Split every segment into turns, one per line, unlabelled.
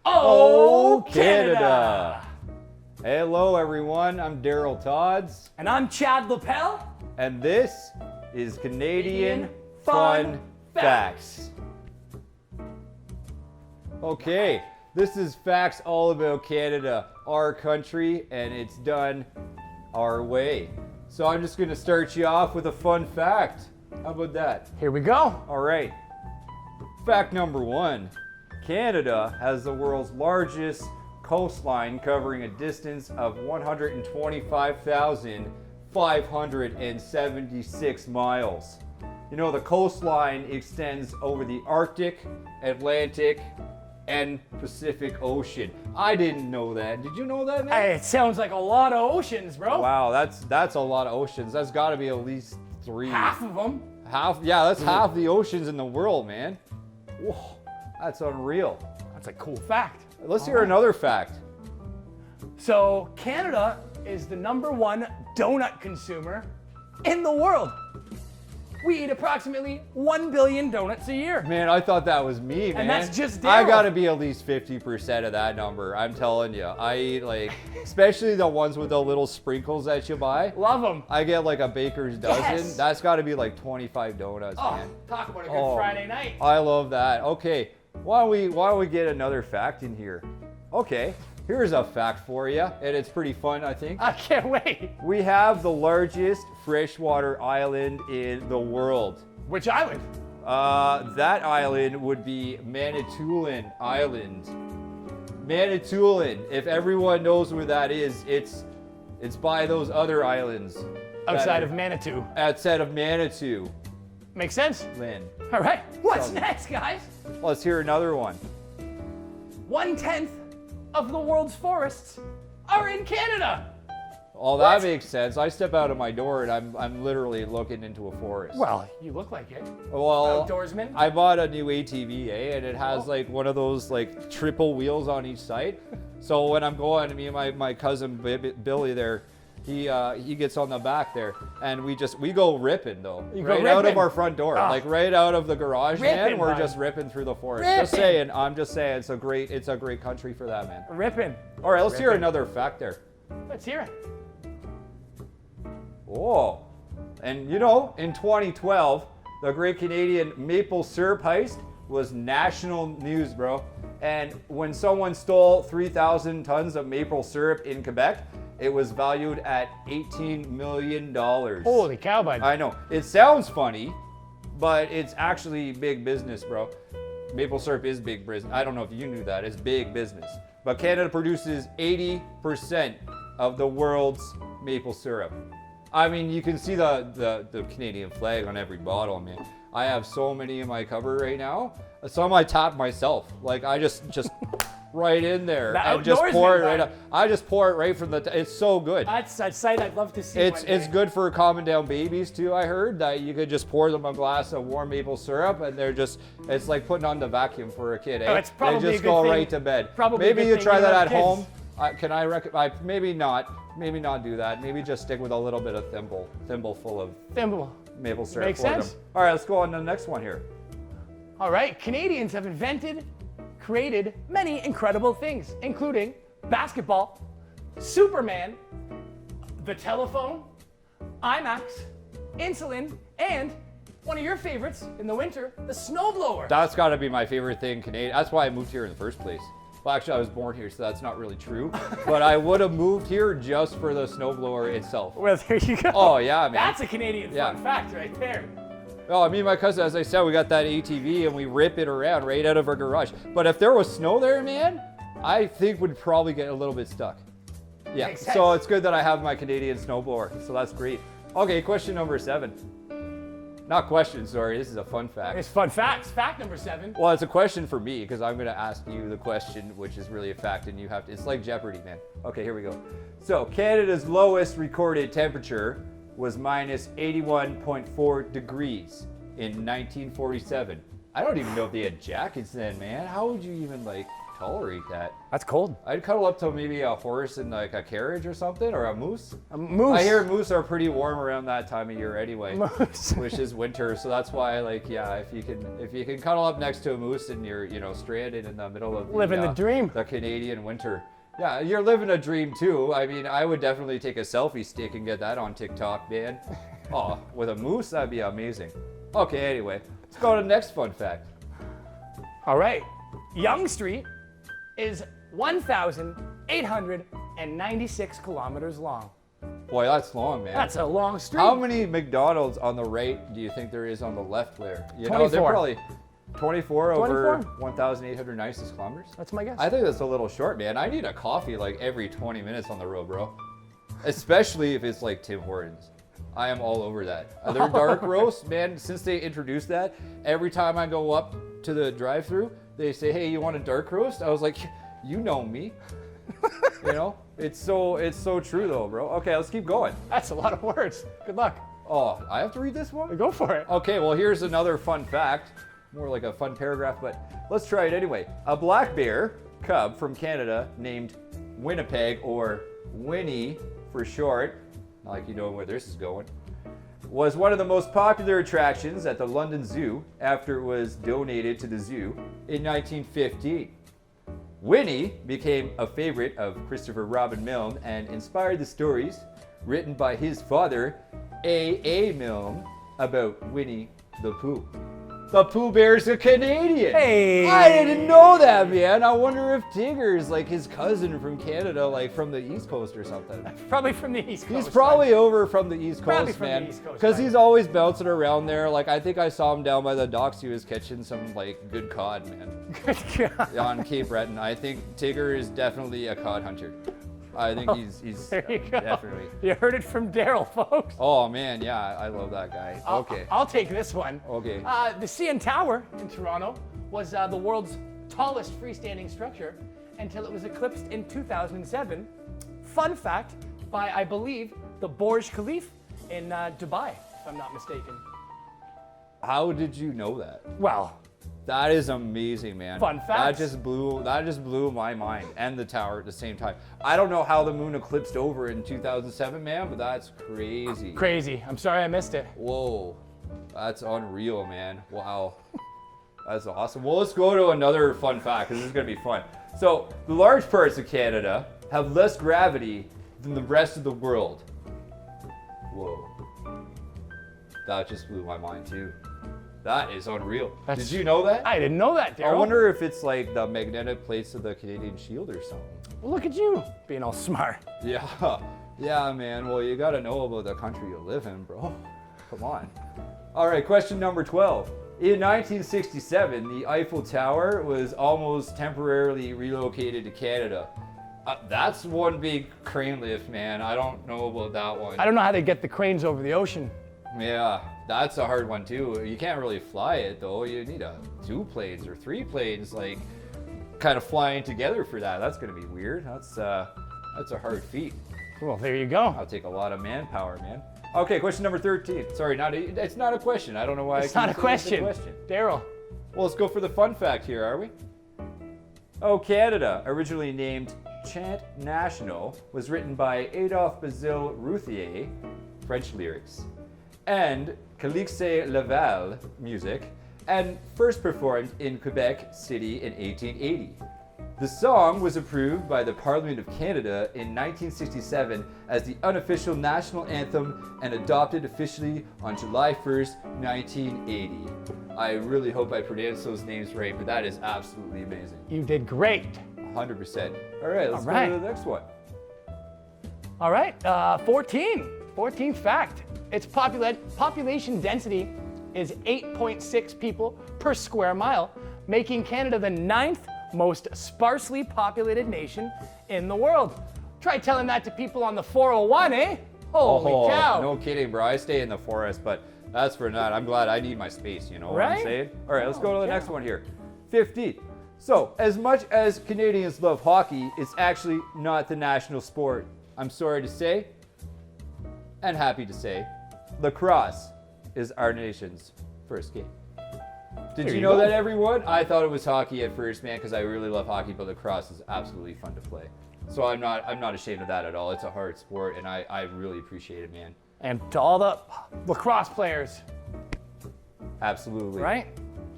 Oh, Canada! Hello, everyone. I'm Daryl Todds,
And I'm Chad Lapel.
and this is Canadian Fun Facts. Okay, this is facts all about Canada, our country, and it's done our way. So I'm just going to start you off with a fun fact. How about that?
Here we go.
All right. Fact number 1. Canada has the world's largest coastline, covering a distance of 125,576 miles. You know, the coastline extends over the Arctic, Atlantic, and Pacific Ocean. I didn't know that. Did you know that, man?
Hey, it sounds like a lot of oceans, bro.
Wow, that's a lot of oceans. That's got to be at least 3.
Half of them.
Yeah, that's half the oceans in the world, man. Whoa, that's unreal.
That's a cool fact.
Let's hear another fact.
So, Canada is the #1 donut consumer in the world. We eat approximately 1 billion donuts a year.
Man, I thought that was me, man.
And that's just
I
Daryl.
gotta be at least 50% of that number. I'm telling you. I eat especially the ones with the little sprinkles that you buy.
Love them.
I get like a baker's dozen.
Yes.
That's gotta be like 25 donuts,
Oh,
man.
talk about a good
Oh,
Friday night.
I love that. Okay, why don't we get another fact in here? Okay, here's a fact for you, and it's pretty fun, I think.
I can't wait.
We have the largest freshwater island in the world.
Which island?
That island would be Manitoulin Island. Manitoulin, if everyone knows where that is, it's by those other islands.
Outside of Manitou.
Outside of Manitou.
Makes sense.
Lynn.
All right. What's
So-
next, guys?
Let's hear another one.
1/10 of the world's forests are in Canada.
Oh, that makes sense. I step out of my door and I'm literally looking into a forest.
Well, you look like it.
Well,
Outdoorsman.
I bought a new ATV, and it has like one of those like triple wheels on each side. So when I'm going, me and my cousin Billy there, he gets on the back there, and we go ripping though,
You go
right out of
ripping?
our front door,
Ah.
like right out of the garage, man.
Ripping,
We're
bud.
just ripping through the forest. Just
Ripping.
saying, I'm just saying, it's a great country for that, man.
Ripping.
All right, let's hear
Ripping.
another fact there.
Let's hear it.
Oh, and you know, in 2012, the Great Canadian Maple Syrup Heist was national news, bro. And when someone stole 3,000 tons of maple syrup in Quebec, it was valued at $18 million.
Holy cow, bud.
I know. It sounds funny, but it's actually big business, bro. Maple syrup is big business. I don't know if you knew that. It's big business. But Canada produces 80% of the world's maple syrup. I mean, you can see the Canadian flag on every bottle, man. I have so many in my cupboard right now. Some I tap myself. Like, I just right in there
The
and just pour it
outdoorsman,
right
bud.
up. I just pour it right from the it's so good.
That's a sight I'd love to see.
It's
one day.
good for calming down babies too. I heard that you could just pour them a glass of warm maple syrup, and it's like putting on the vacuum for a kid.
Oh,
Eh?
it's probably
they
a
just
good
go
thing-
right to bed.
probably a
Maybe
good
you
thing
try
you
that
have
at
kids.
home. Can I recommend? Maybe not do that. Maybe just stick with a little bit of thimble full of
Thimble.
maple syrup
Makes
for
sense.
them. All right, let's go on to the next one here.
All right. Canadians have created many incredible things, including basketball, Superman, the telephone, IMAX, insulin, and one of your favorites in the winter, the snowblower.
That's got to be my favorite thing, Canadian. That's why I moved here in the first place. Well, actually, I was born here, so that's not really true. But I would have moved here just for the snowblower itself.
Well, there you go.
Oh, yeah, man.
That's a Canadian
Yeah.
fun fact right there.
Oh, me and my cousin, as I said, we got that ATV and we rip it around right out of our garage. But if there was snow there, man, I think we'd probably get a little bit stuck. Yeah,
Makes
so
sense.
it's good that I have my Canadian snowblower, so that's great. Okay, question number 7. Not question, sorry, this is a fun fact.
It's fun facts. Fact number 7.
Well, it's a question for me because I'm going to ask you the question, which is really a fact, and you have to. It's like Jeopardy, man. Okay, here we go. So, Canada's lowest recorded temperature was minus 81.4 degrees in 1947. I don't even know if they had jackets then, man. How would you even like tolerate that?
That's cold.
I'd cuddle up to maybe a horse in like a carriage or something, or a moose.
A moose.
I hear moose are pretty warm around that time of year anyway,
Moose.
which is winter. So that's why, like, yeah, if you can cuddle up next to a moose and you're, stranded in the middle of
Living the dream.
the Canadian winter. Yeah, you're living a dream too. I mean, I would definitely take a selfie stick and get that on TikTok, man. Oh, with a moose, that'd be amazing. Okay, anyway, let's go to the next fun fact.
All right. Yonge Street is 1,896 kilometers long.
Boy, that's long, man.
That's a long street.
How many McDonald's on the right do you think there is on the left there? You know,
24.
they're probably 24 over
24?
1,896 kilometers.
That's my guess.
I think that's a little short, man. I need a coffee like every 20 minutes on the road, bro. Especially if it's like Tim Hortons. I am all over that. Their dark roast, man, since they introduced that, every time I go up to the drive-thru, they say, "Hey, you want a dark roast?" I was like, "You know me." It's so true though, bro. Okay, let's keep going.
That's a lot of words. Good luck.
Oh, I have to read this one?
Go for it.
Okay, well, here's another fun fact. More like a fun paragraph, but let's try it anyway. A black bear cub from Canada named Winnipeg, or Winnie for short, not like you know where this is going, was one of the most popular attractions at the London Zoo after it was donated to the zoo in 1915. Winnie became a favorite of Christopher Robin Milne and inspired the stories written by his father, A.A. Milne, about Winnie the Pooh. The Pooh Bear's a Canadian.
Hey.
I didn't know that, man. I wonder if Tigger's like his cousin from Canada, like from the East Coast or something.
Probably from the East Coast.
He's probably over from the East
Probably
Coast,
from the
man.
East Coast,
Because
right.
he's always bouncing around there. Like, I think I saw him down by the docks. He was catching some, like, good cod, man,
Good God.
on Cape Breton. I think Tigger is definitely a cod hunter. I think he's
There you go.
definitely.
You heard it from Daryl, folks.
Oh, man, yeah, I love that guy. Okay.
I'll take this one.
Okay.
The CN Tower in Toronto was the world's tallest freestanding structure until it was eclipsed in 2007. Fun fact by, I believe, the Burj Khalifa in Dubai, if I'm not mistaken.
How did you know that?
Well,
That is amazing, man.
Fun
That
facts.
just blew my mind and the tower at the same time. I don't know how the moon eclipsed over in 2007, man, but that's crazy.
crazy. I'm sorry I missed it.
Whoa, that's unreal, man. Wow, that's awesome. Well, let's go to another fun fact because this is gonna be fun. So, the large parts of Canada have less gravity than the rest of the world. Whoa, that just blew my mind too. That is unreal.
That's-
Did you know that?
I didn't know that, Daryl.
I wonder if it's like the magnetic plates of the Canadian Shield or something.
Well, look at you being all smart.
Yeah, yeah, man. Well, you gotta know about the country you live in, bro. Come on. All right, question number 12. In 1967, the Eiffel Tower was almost temporarily relocated to Canada. That's one big crane lift, man. I don't know about that one.
I don't know how they get the cranes over the ocean.
Yeah, that's a hard one too. You can't really fly it though. You need 2 planes or 3 planes, like kind of flying together for that. That's gonna be weird. That's a hard feat.
Well, there you go.
I'll take a lot of manpower, man. Okay, question number 13. Sorry, it's not a question. I don't know why.
It's
I
not a
keep saying
question.
it's a question.
Daryl.
Well, let's go for the fun fact here, are we? Oh, Canada, originally named Chant National, was written by Adolphe Bazille Routhier, French lyrics, and Calixte Laval music, and first performed in Quebec City in 1880. The song was approved by the Parliament of Canada in 1967 as the unofficial national anthem and adopted officially on July 1st, 1980. I really hope I pronounced those names right, but that is absolutely amazing.
You did great.
100%. All right, let's
All right.
go to the next one.
All right, 14. 14th fact. Its population density is 8.6 people per square mile, making Canada the 9th most sparsely populated nation in the world. Try telling that to people on the 401, eh? Holy cow.
No kidding, bro. I stay in the forest, but that's for not. I'm glad I need my space, you know what I'm
Right?
saying? All right, let's go to the
Holy
next
cow.
one here. 15. So, as much as Canadians love hockey, it's actually not the national sport. I'm sorry to say, and happy to say, lacrosse is our nation's first game. Did
There
you
you
know
go.
that, everyone? I thought it was hockey at first, man, because I really love hockey, but lacrosse is absolutely fun to play. So I'm not ashamed of that at all. It's a hard sport, and I really appreciate it, man.
And to all the lacrosse players,
Absolutely.
right?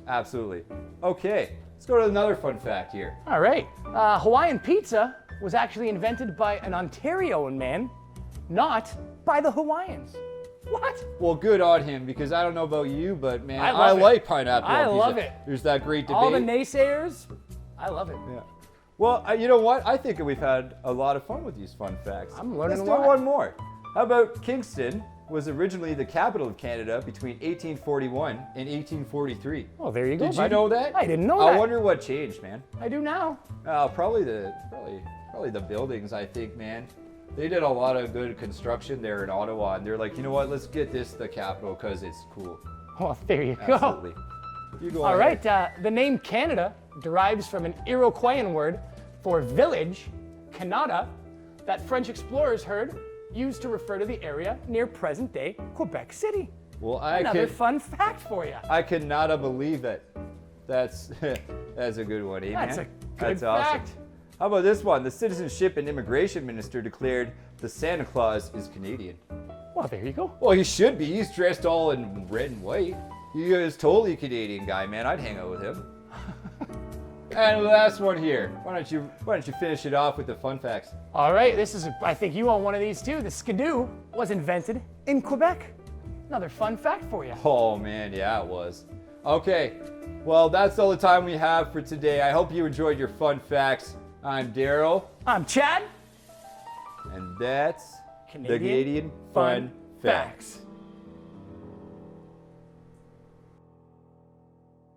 Absolutely. Okay, let's go to another fun fact here.
All right. Hawaiian pizza was actually invented by an Ontarioan man, not by the Hawaiians. What?
Well, good on him, because I don't know about you, but man,
I
I
love it.
like pineapple on
I
pizza.
love it.
There's that great debate.
All the naysayers, I love it.
Yeah. Well, you know what? I think we've had a lot of fun with these fun facts.
I'm learning
Let's
a lot.
do one more. How about Kingston was originally the capital of Canada between 1841 and 1843.
Well, there you go.
Did you
bud.
know that?
I didn't know
I
that.
wonder what changed, man.
I do now.
Probably the buildings, I think, man. They did a lot of good construction there in Ottawa, and they're like, you know what? Let's get this the capital because it's cool.
Well, there you go.
Absolutely. You go
All
ahead.
right. The name Canada derives from an Iroquoian word for village, Canada, that French explorers heard used to refer to the area near present-day Quebec City.
Well,
Another fun fact for you.
I could not believe it. That's that's a good one, eh,
That's
man?
a good
That's awesome.
fact.
How about this one? The Citizenship and Immigration Minister declared the Santa Claus is Canadian.
Well, there you go.
Well, he should be. He's dressed all in red and white. He is totally a Canadian guy, man. I'd hang out with him. And the last one here. Why don't you finish it off with the fun facts?
All right, I think you own one of these too. The skidoo was invented in Quebec. Another fun fact for you.
Oh man, yeah, it was. Okay, well, that's all the time we have for today. I hope you enjoyed your fun facts. I'm Daryl,
I'm Chad.
and that's the
Canadian
Canadian Fun Facts.